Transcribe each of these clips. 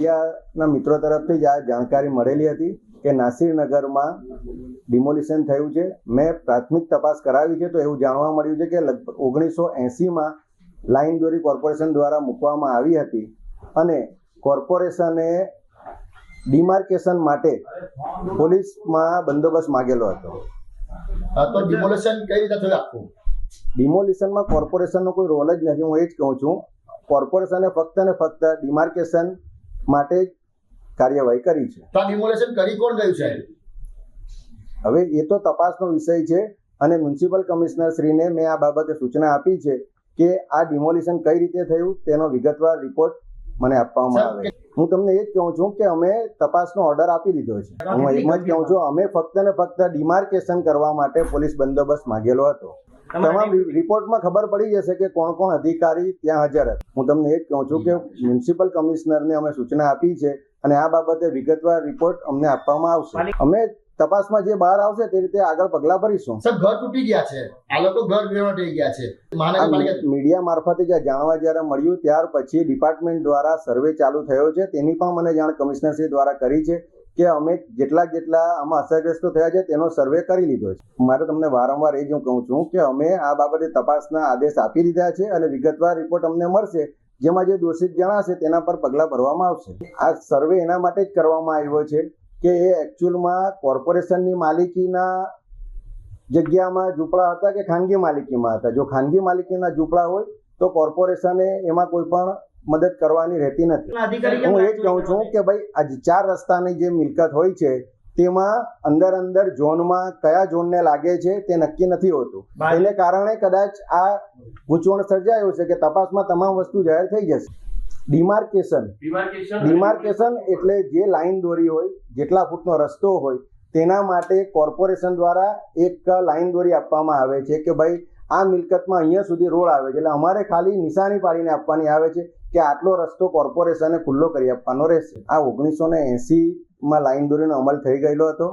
મીડિયાના મિત્રો તરફથી જ આ જાણકારી મળેલી હતી કે નાસિરનગરમાં ડિમોલિશન થયું છે. મેં પ્રાથમિક તપાસ કરાવી છે તો એવું જાણવા મળ્યું છે કે લગભગ 1980માં લાઈન દોરી કોર્પોરેશન દ્વારા મૂકવામાં આવી હતી અને કોર્પોરેશને ડિમાર્કેશન માટે પોલીસમાં બંદોબસ્ત માગેલો હતો. તો ડિમોલિશન કઈ રીતે થયું આખું? ડિમોલિશનમાં કોર્પોરેશનનો કોઈ રોલ જ નથી. હું એ જ કહું છું, કોર્પોરેશને ફક્ત ને ફક્ત ડિમાર્કેશન માટે જ કાર્યવાહી કરી છે. તો આ ડિમોલિશન કરી કોણ ગયું છે? હવે એ તો તપાસનો વિષય છે અને મ્યુનિસિપલ કમિશનર શ્રીને મેં આ બાબતે સૂચના આપી છે કે આ ડિમોલિશન કઈ રીતે થયું તેનો વિગતવાર રિપોર્ટ મને આપવામાં આવે. હું તમને એ જ કહું છું કે અમે તપાસનો ઓર્ડર આપી દીધો છે. હું એમ જ કહું છું, અમે ફક્ત ને ફક્ત ડિમાર્કેશન કરવા માટે પોલીસ બંદોબસ્ત માંગેલો હતો. તમામ રિપોર્ટમાં ખબર પડી જશે કે કોણ કોણ અધિકારી ત્યાં હાજર હતા. હું તમને એ જ કહું છું કે મ્યુનિસિપલ કમિશનરને અમે સૂચના આપી છે અને આ બાબતે વિગતવાર રિપોર્ટ અમને આપવામાં આવશે. અમે તપાસમાં જે બહાર આવશે તે રીતે આગળ પગલાં ભરીશું. સર, ઘર તૂટી ગયા છે, આ લોકો ઘર વિહોણા થઈ ગયા છે. મીડિયા મારફતે જાણવા જ્યારે મળ્યું ત્યાર પછી ડિપાર્ટમેન્ટ દ્વારા સર્વે ચાલુ થયો છે. તેની પણ મને જાણ કમિશનરશ્રી દ્વારા કરી છે કે અમે જેટલા આમાં અસરગ્રસ્તો થયા છે તેનો સર્વે કરી લીધો છે. મારે તમને વારંવાર એ જ હું કહું છું કે અમે આ બાબતે તપાસના આદેશ આપી દીધા છે અને વિગતવાર રિપોર્ટ અમને મળશે જેમાં જે દોષિત જણાશે તેના પર પગલાં ભરવામાં આવશે. આ સર્વે એના માટે જ કરવામાં આવ્યો છે કે એ એકચ્યુઅલમાં કોર્પોરેશનની માલિકીના જગ્યામાં ઝૂંપડા હતા કે ખાનગી માલિકીમાં હતા. જો ખાનગી માલિકીના ઝૂંપડા હોય તો કોર્પોરેશને એમાં કોઈ પણ મદદ કરવાની રહેતી નથી. હું એ જ કહું છું કે ભાઈ આ 4 રસ્તાની જે મિલકત હોય છે તેમાં અંદર ઝોનમાં કયા ઝોનને લાગે છે તે નક્કી નથી હોતું. એને કારણે કદાચ આ ગૂંચવણ સર્જાયું છે કે તપાસમાં તમામ વસ્તુ જાહેર થઈ જશે. ડિમાર્કેશન એટલે જે લાઈન દોરી હોય, જેટલા ફૂટનો રસ્તો હોય તેના માટે કોર્પોરેશન દ્વારા એક લાઈન દોરી આપવામાં આવે છે કે ભાઈ આ મિલકતમાં અહીંયા સુધી રોડ આવે છે. એટલે અમારે ખાલી નિશાની પાડીને આપવાની આવે છે કે આટલો રસ્તો કોર્પોરેશને ખુલ્લો કરી આપવાનો રહેશે. આ 1980માં લાઈન દોરીનો અમલ થઈ ગયેલો હતો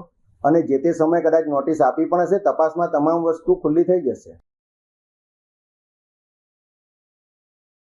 અને જે તે સમયે કદાચ નોટિસ આપી પણ હશે. તપાસમાં તમામ વસ્તુ ખુલ્લી થઈ જશે.